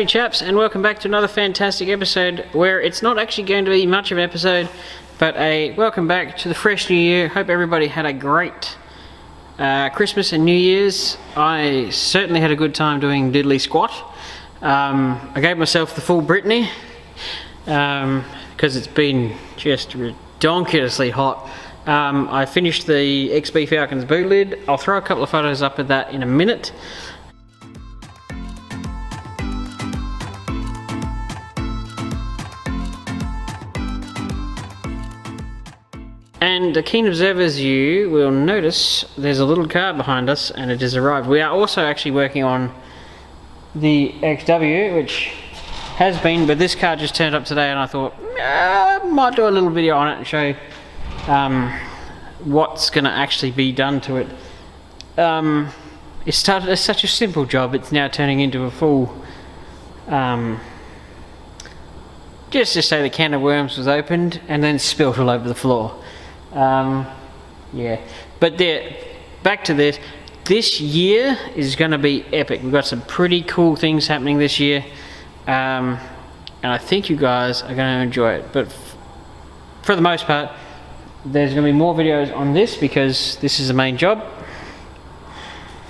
Hey chaps, and welcome back to another fantastic episode where it's not actually going to be much of an episode, but a welcome back to the fresh new year. Hope everybody had a great Christmas and New Year's. I certainly had a good time doing diddly squat. I gave myself the full Brittany because it's been just redonkulously hot. I finished the XB Falcons boot lid. I'll throw a couple of photos up of that in a minute. And the keen observers, you will notice there's a little car behind us and it has arrived. We are also actually working on the XW, which has been, but this car just turned up today and I thought, I might do a little video on it and show what's going to actually be done to it. It started as such a simple job, it's now turning into a full, just to say the can of worms was opened and then spilt all over the floor. Yeah, but back to this. This year is going to be epic. We've got some pretty cool things happening this year, and I think you guys are going to enjoy it. But for the most part, there's going to be more videos on this because this is the main job,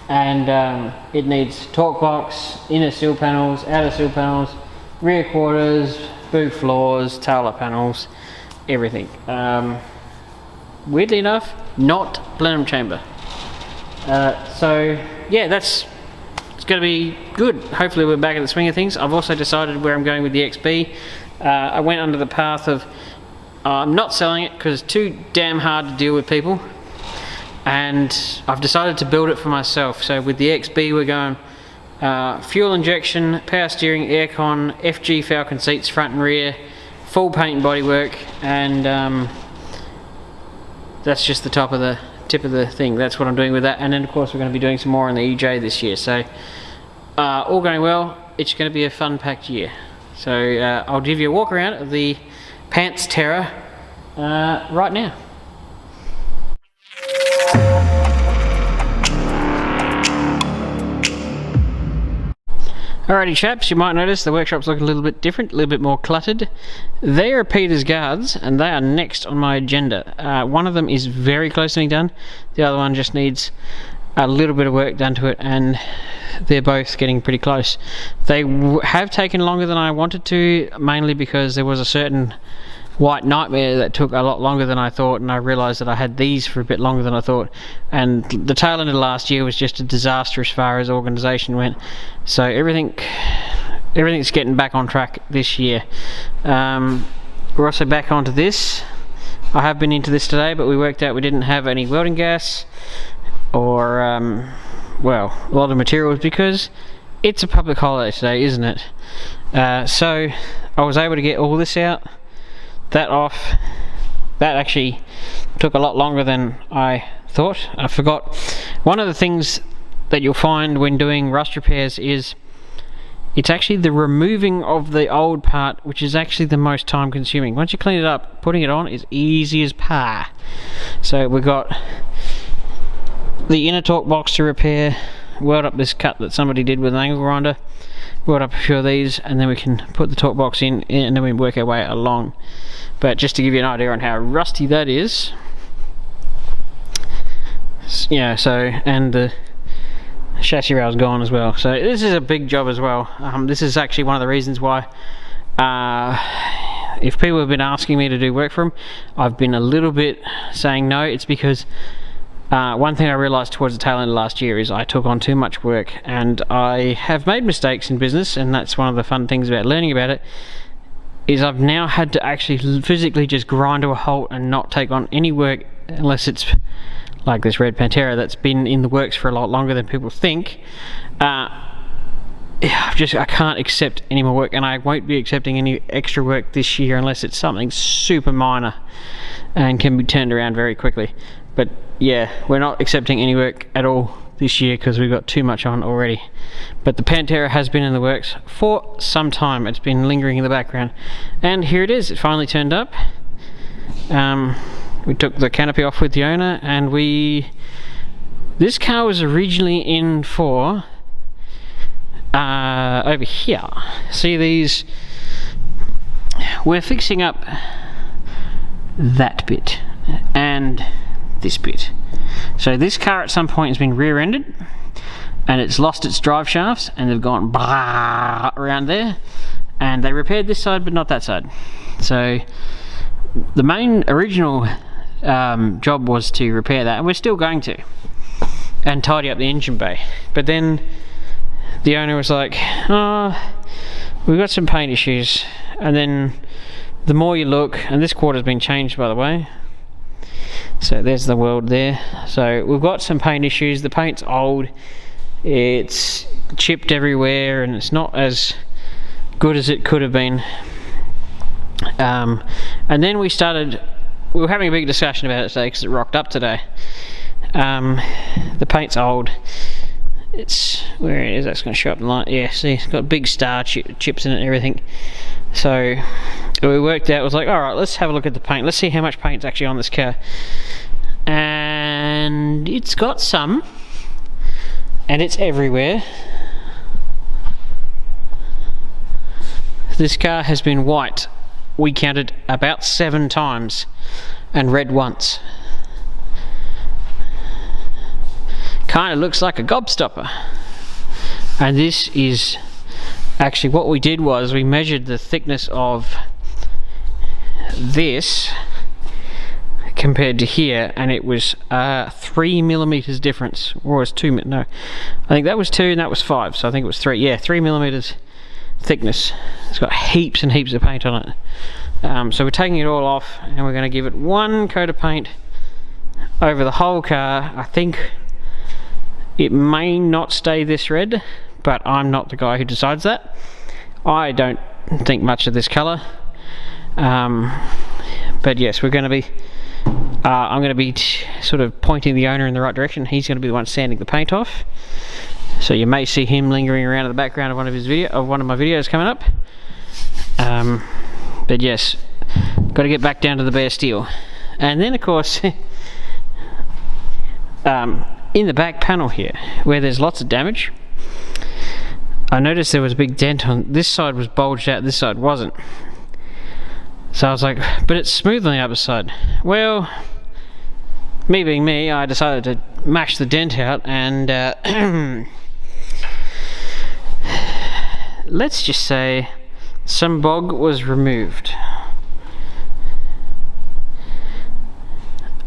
and it needs torque box, inner sill panels, outer sill panels, rear quarters, boot floors, tailor panels, everything. Weirdly enough, not plenum chamber. So yeah, it's going to be good. Hopefully we're back in the swing of things. I've also decided where I'm going with the XB. I went under the path of I'm not selling it because it's too damn hard to deal with people, and I've decided to build it for myself. So with the XB we're going fuel injection, power steering, aircon, FG Falcon seats front and rear, full paint and bodywork, and that's just the tip of the thing. That's what I'm doing with that, and then of course we're going to be doing some more on the EJ this year. So all going well, it's going to be a fun-packed year. So I'll give you a walk around of the Pantera right now. Alrighty chaps, you might notice the workshop's looking a little bit different, a little bit more cluttered. They are Peter's guards and they are next on my agenda. One of them is very close to being done, the other one just needs a little bit of work done to it, and they're both getting pretty close. They have taken longer than I wanted to, mainly because there was a certain white nightmare that took a lot longer than I thought, and I realised that I had these for a bit longer than I thought, and the tail end of last year was just a disaster as far as organisation went. So everything's getting back on track this year. We're also back onto this. I have been into this today, but we worked out we didn't have any welding gas or well, a lot of materials because it's a public holiday today, isn't it? So I was able to get all this out, that off. That actually took a lot longer than I thought. I forgot, one of the things that you'll find when doing rust repairs is it's actually the removing of the old part which is actually the most time consuming. Once you clean it up, putting it on is easy as pie. So we've got the inner torque box to repair, weld up this cut that somebody did with an angle grinder, weld up a few of these, and then we can put the torque box in and then we work our way along. But just to give you an idea on how rusty that is, yeah, so, and the chassis rail's gone as well. So this is a big job as well. This is actually one of the reasons why if people have been asking me to do work for them, I've been a little bit saying no. It's because one thing I realised towards the tail end of last year is I took on too much work, and I have made mistakes in business, and that's one of the fun things about learning about it, is I've now had to actually physically just grind to a halt and not take on any work unless it's like this red Pantera that's been in the works for a lot longer than people think. I can't accept any more work, and I won't be accepting any extra work this year unless it's something super minor and can be turned around very quickly. But yeah, we're not accepting any work at all this year because we've got too much on already. But the Pantera has been in the works for some time. It's been lingering in the background, and here it is. It finally turned up. We took the canopy off with the owner, and this car was originally in for over here, see these, we're fixing up that bit and this bit. So this car at some point has been rear-ended and it's lost its drive shafts, and they've gone around there, and they repaired this side but not that side. So the main original job was to repair that, and we're still going to, and tidy up the engine bay. But then the owner was like, oh, we've got some paint issues. And then the more you look, and this quarter's been changed, by the way, so there's the world there. So we've got some paint issues. The paint's old, it's chipped everywhere, and it's not as good as it could have been. And then we were having a big discussion about it today because it rocked up today. The paint's old. It's, where it is, that's going to show up in light. Yeah, see, it's got big star chips in it and everything. So we worked out, it was like, alright, let's have a look at the paint. Let's see how much paint's actually on this car. And it's got some, and it's everywhere. This car has been white, we counted, about 7 times, and red once. Kind of looks like a gobstopper. And this is actually, what we did was we measured the thickness of this compared to here, and it was 3 millimeters difference, or was 2, no, I think that was 2 and that was 5, so I think it was 3, yeah, 3 millimeters thickness. It's got heaps and heaps of paint on it. So we're taking it all off, and we're going to give it 1 coat of paint over the whole car. I think it may not stay this red, but I'm not the guy who decides that. I don't think much of this colour. But yes, we're going to be, I'm going to be sort of pointing the owner in the right direction. He's going to be the one sanding the paint off. So you may see him lingering around in the background of one of my videos coming up. But yes, got to get back down to the bare steel. And then of course, in the back panel here, where there's lots of damage, I noticed there was a big dent on this side, was bulged out, this side wasn't. So I was like, but it's smooth on the other side. Well, me being me, I decided to mash the dent out, and let's just say some bog was removed.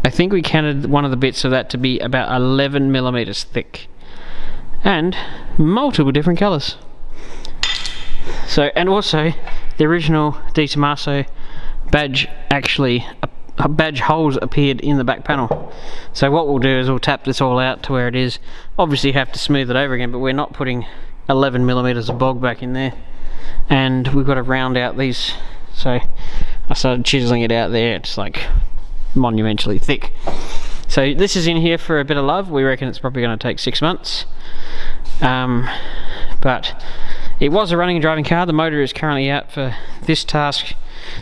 I think we counted one of the bits of that to be about 11 millimeters thick, and multiple different colours. So, and also the original tomaso badge, actually badge holes appeared in the back panel. So what we'll do is we'll tap this all out to where it is. Obviously you have to smooth it over again, but we're not putting 11 millimeters of bog back in there, and we've got to round out these. So I started chiseling it out there. It's like monumentally thick. So this is in here for a bit of love. We reckon it's probably going to take 6 months, but it was a running and driving car. The motor is currently out for this task.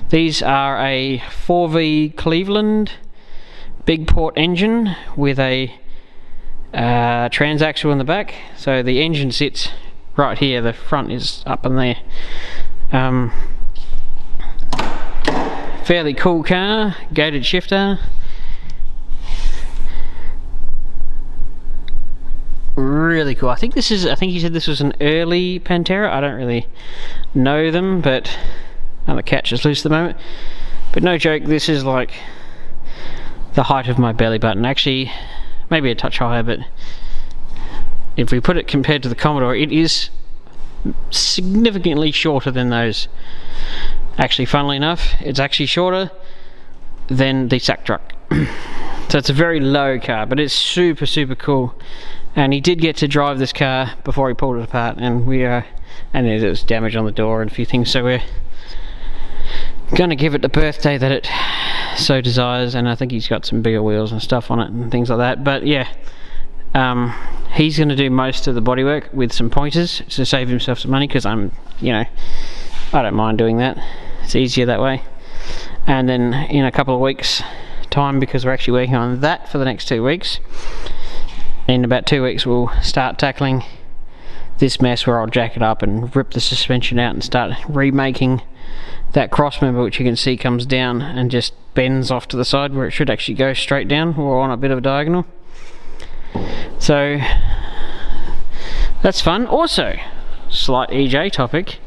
These are a 4V Cleveland big port engine with a transaxle in the back. So the engine sits right here, the front is up in there. Fairly cool car, gated shifter. Really cool. I think he said this was an early Pantera. I don't really know them, but the catch is loose at the moment. But no joke, this is like the height of my belly button. Actually, maybe a touch higher, but if we put it compared to the Commodore, it is significantly shorter than those. Actually, funnily enough, it's actually shorter than the sack truck. So it's a very low car, but it's super, super cool. And he did get to drive this car before he pulled it apart, and and there was damage on the door and a few things, so we're gonna give it the birthday that it so desires. And I think he's got some bigger wheels and stuff on it and things like that. But yeah, he's gonna do most of the bodywork with some pointers to save himself some money, because I don't mind doing that. It's easier that way. And then in a couple of weeks time, because we're actually working on that for the next 2 weeks, in about 2 weeks we'll start tackling this mess where I'll jack it up and rip the suspension out and start remaking that cross member, which you can see comes down and just bends off to the side where it should actually go straight down or on a bit of a diagonal. So that's fun. Also, slight EJ topic,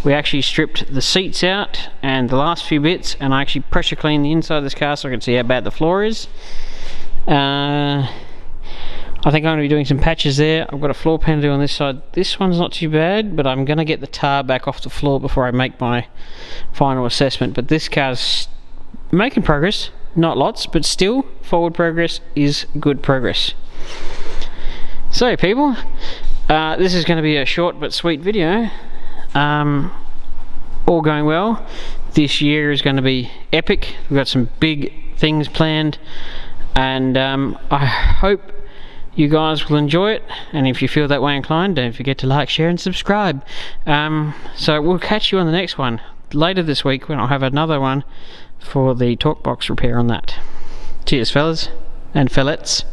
we actually stripped the seats out and the last few bits, and I actually pressure cleaned the inside of this car so I can see how bad the floor is. I think I'm going to be doing some patches there. I've got a floor pan to do on this side. This one's not too bad, but I'm going to get the tar back off the floor before I make my final assessment. But this car's making progress, not lots, but still, forward progress is good progress. So people, this is going to be a short but sweet video. All going well. This year is going to be epic. We've got some big things planned, and I hope you guys will enjoy it, and if you feel that way inclined, don't forget to like, share and subscribe. So we'll catch you on the next one later this week when I'll have another one for the talk box repair on that. Cheers fellas and fellettes.